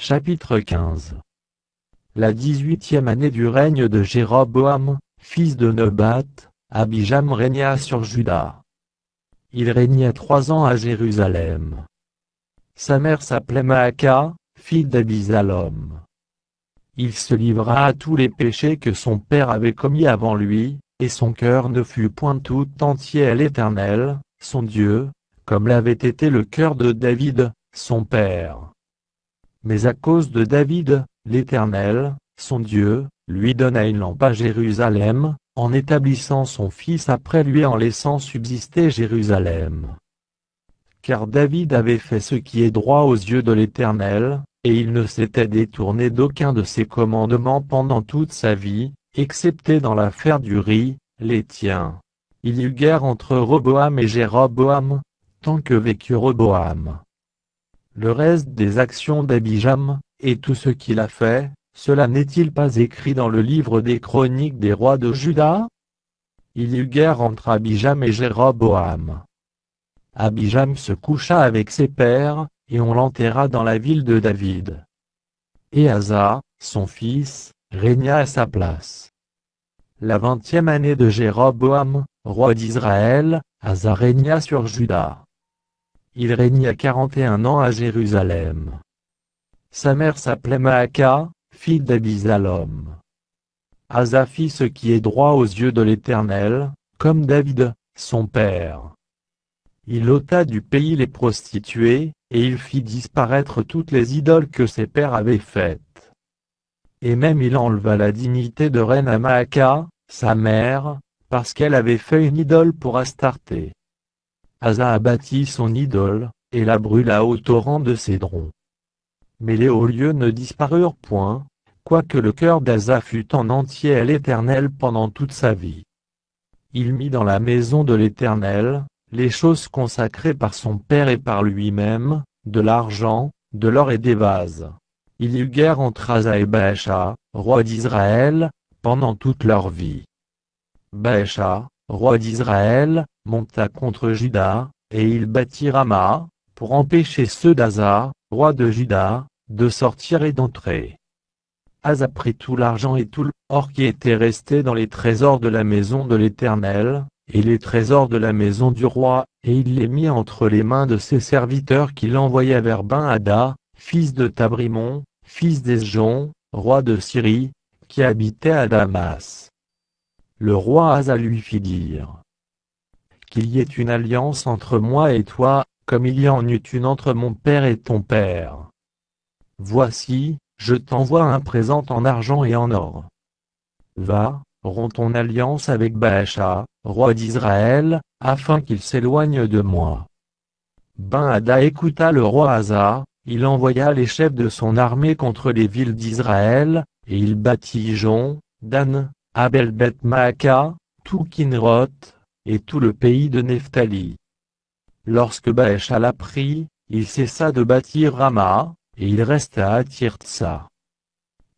Chapitre 15. La 18e année du règne de Jéroboam, fils de Nebat, Abijam régna sur Juda. Il régna 3 ans à Jérusalem. Sa mère s'appelait Maaka, fille d'Abisalom. Il se livra à tous les péchés que son père avait commis avant lui, et son cœur ne fut point tout entier à l'Éternel, son Dieu, comme l'avait été le cœur de David, son père. Mais à cause de David, l'Éternel, son Dieu, lui donna une lampe à Jérusalem, en établissant son fils après lui en laissant subsister Jérusalem. Car David avait fait ce qui est droit aux yeux de l'Éternel, et il ne s'était détourné d'aucun de ses commandements pendant toute sa vie, excepté dans l'affaire du riz, l'Héthien. Il y eut guerre entre Roboam et Jéroboam, tant que vécut Roboam. Le reste des actions d'Abijam, et tout ce qu'il a fait, cela n'est-il pas écrit dans le livre des chroniques des rois de Juda? Il y eut guerre entre Abijam et Jéroboam. Abijam se coucha avec ses pères, et on l'enterra dans la ville de David. Et Asa, son fils, régna à sa place. La 20e année de Jéroboam, roi d'Israël, Asa régna sur Juda. Il régna 41 ans à Jérusalem. Sa mère s'appelait Maaka, fille d'Abisalom. Asa fit ce qui est droit aux yeux de l'Éternel, comme David, son père. Il ôta du pays les prostituées, et il fit disparaître toutes les idoles que ses pères avaient faites. Et même il enleva la dignité de reine à Maaka, sa mère, parce qu'elle avait fait une idole pour Astarté. Asa abattit son idole, et la brûla au torrent de Cédron. Mais les hauts lieux ne disparurent point, quoique le cœur d'Asa fût en entier à l'Éternel pendant toute sa vie. Il mit dans la maison de l'Éternel, les choses consacrées par son père et par lui-même, de l'argent, de l'or et des vases. Il y eut guerre entre Asa et Baasha, roi d'Israël, pendant toute leur vie. Baasha, roi d'Israël, monta contre Juda, et il bâtit Rama, pour empêcher ceux d'Asa, roi de Juda, de sortir et d'entrer. Asa prit tout l'argent et tout l'or qui était resté dans les trésors de la maison de l'Éternel, et les trésors de la maison du roi, et il les mit entre les mains de ses serviteurs qu'il envoya vers Ben-Hadad, fils de Tabrimon, fils d'Esjon, roi de Syrie, qui habitait à Damas. Le roi Asa lui fit dire qu'il y ait une alliance entre moi et toi, comme il y en eut une entre mon père et ton père. Voici, je t'envoie un présent en argent et en or. Va, romps ton alliance avec Baasha, roi d'Israël, afin qu'il s'éloigne de moi. Ben-Hadad écouta le roi Asa, il envoya les chefs de son armée contre les villes d'Israël, et il bâtit Ijon, Dan, Abel-Beth-Maaka, tout Kinroth, et tout le pays de Nephtali. Lorsque Baasha l'apprit, il cessa de bâtir Rama, et il resta à Tirtsa.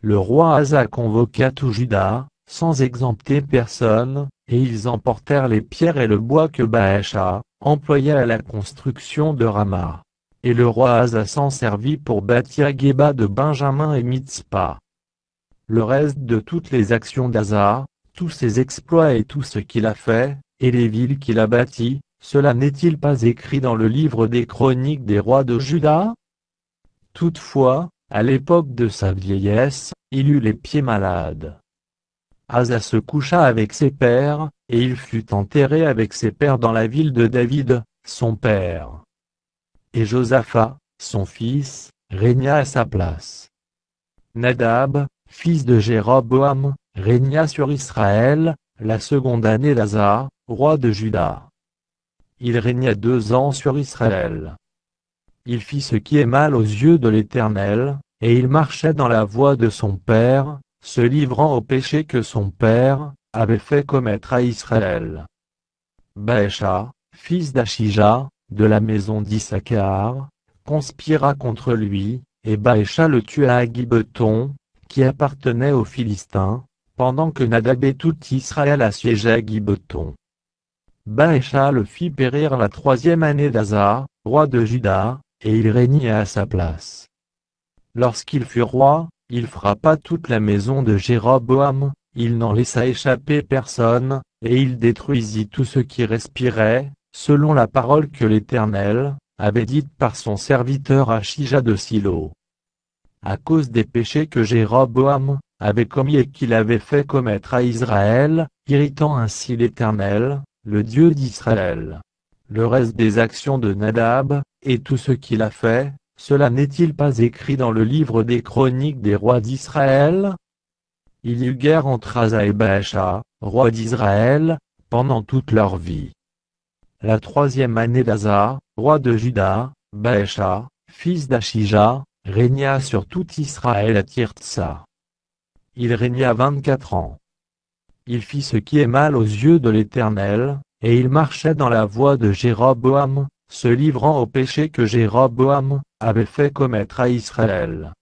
Le roi Asa convoqua tout Juda, sans exempter personne, et ils emportèrent les pierres et le bois que Baasha employa à la construction de Rama. Et le roi Asa s'en servit pour bâtir Geba de Benjamin et Mitzpa. Le reste de toutes les actions d'Asa, tous ses exploits et tout ce qu'il a fait, et les villes qu'il a bâties, cela n'est-il pas écrit dans le livre des chroniques des rois de Juda? Toutefois, à l'époque de sa vieillesse, il eut les pieds malades. Asa se coucha avec ses pères, et il fut enterré avec ses pères dans la ville de David, son père. Et Josaphat, son fils, régna à sa place. Nadab, fils de Jéroboam, régna sur Israël, la seconde année d'Asa, roi de Juda. Il régna 2 ans sur Israël. Il fit ce qui est mal aux yeux de l'Éternel, et il marchait dans la voie de son père, se livrant au péché que son père avait fait commettre à Israël. Baasha, fils d'Achija, de la maison d'Issachar, conspira contre lui, et Baasha le tua à Gibbeton, qui appartenait aux Philistins, pendant que Nadab et tout Israël assiégeait à Gibbeton. Baasha le fit périr la 3e année d'Asa, roi de Juda, et il régna à sa place. Lorsqu'il fut roi, il frappa toute la maison de Jéroboam, il n'en laissa échapper personne, et il détruisit tout ce qui respirait, selon la parole que l'Éternel avait dite par son serviteur Achija de Silo. À cause des péchés que Jéroboam avait commis et qu'il avait fait commettre à Israël, irritant ainsi l'Éternel, le Dieu d'Israël. Le reste des actions de Nadab, et tout ce qu'il a fait, cela n'est-il pas écrit dans le livre des chroniques des rois d'Israël? Il y eut guerre entre Asa et Baasha, roi d'Israël, pendant toute leur vie. La 3e année d'Asa, roi de Juda, Baasha, fils d'Achija, régna sur tout Israël à Tirtsa. Il régna 24 ans. Il fit ce qui est mal aux yeux de l'Éternel, et il marchait dans la voie de Jéroboam, se livrant au péché que Jéroboam avait fait commettre à Israël.